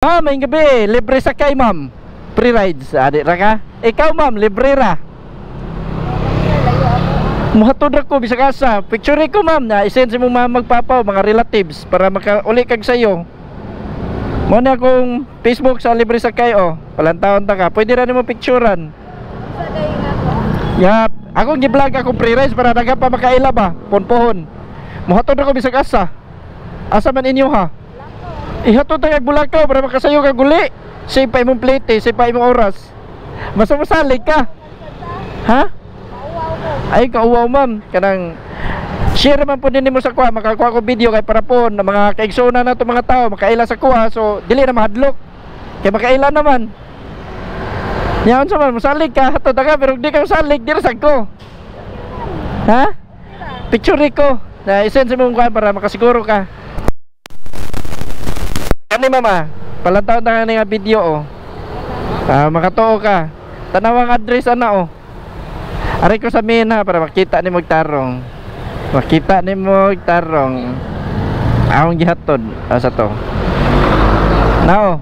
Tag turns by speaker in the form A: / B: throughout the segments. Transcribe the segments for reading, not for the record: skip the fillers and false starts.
A: Ma'am, may gabi, libre sakay ma'am. Free rides, adik ra ka? Ikaw ma'am, libre ra. Muhatod ra ko, bisag asa. Picture ko ma'am, na isend sa mong mga magpapaw, mga relatives, para makauli kag sayo. Muna akong Facebook sa libre sakay, oh. Palantawon ta ka, pwede ra nimo picturean. Yap, akong gi-vlog akong free rides para daga pa makaila ba, ponpohon. Muhatod ra ko bisag asa. Asa man inyo ha? Ihatod tayo Bulacau para makasayo ka guli. Save pa imong plate, save pa imong oras. Basta masalig ka. Ha? Ay, kauwaw ma'am. Kanang share man po din mo sa kuha. Makakuha ko video kay para po na mga kaigsona na itong mga tao makaila sa kuha. So, dili na mahadlok. Kaya makaila naman. Yan sa man, masalig ka. Hatod ka, pero di ka masalig. Di rasag ko. Ha? Picture ko. Na isend sa mong kuha para makasiguro ka. Kani mama, palantaw na nga video oh. Makatuo ka. Tanawang address ana oh. Ari ko sa mina para makita ni magtarong. Makita ni magtarong. Akong gihatod sa to. Now,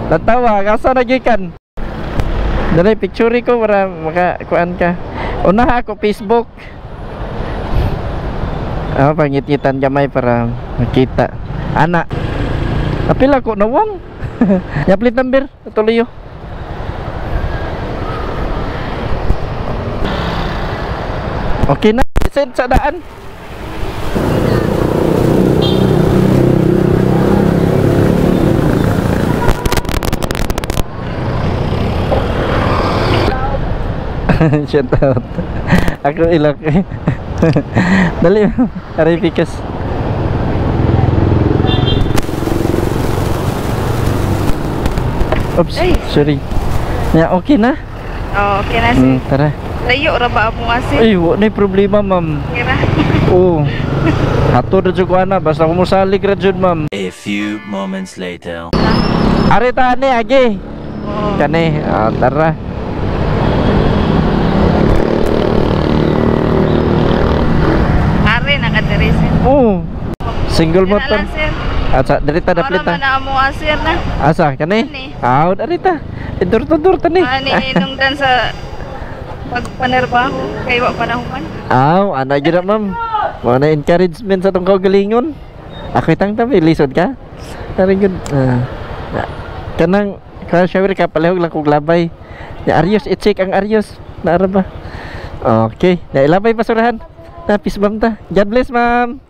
A: tatawa kasa nagikan. Dali picture ko para makakuan ka. Una ako Facebook. Pangit-ngitan gamay para makita. Ana. Apila ko nawang. Yaplit number, tuloy yo. Okay na, send sa daan. Shout out. Ako ilak. Dali, aray pikas. Oops, ay. Sorry. Ya, okay na?
B: Oh, okay na sir.
A: Tara.
B: Layo ra ba mo kasi?
A: Ay, wala problema, ma'am.
B: Okay na.
A: Oo. Hato na jud ko ana, basta ko mosalig ra jud, ma'am.
C: A few moments later.
A: Are ta ani agi.
B: Oh.
A: Kani, tara.
B: Are nakadiri sir.
A: Oo. Single
B: Dira
A: motor.
B: lang, sir.
A: Asa dirita na plita.
B: Para man mo sir na.
A: Asa kani? Aw, dirita. Idur-dur tani.
B: Ani inungdan sa pagpanerbaho kay wa panahuman.
A: Aw, ana gyud ma'am. Mo na encouragement sa tong kaugalingon. Ako itang tabi lisod ka. Very good. Kanang ka shower ka palihog lang kog labay. Ni Arios i-check ang Arios. Naara ba? Okay, na ilabay pasurahan. Na peace bomb ta. God bless ma'am.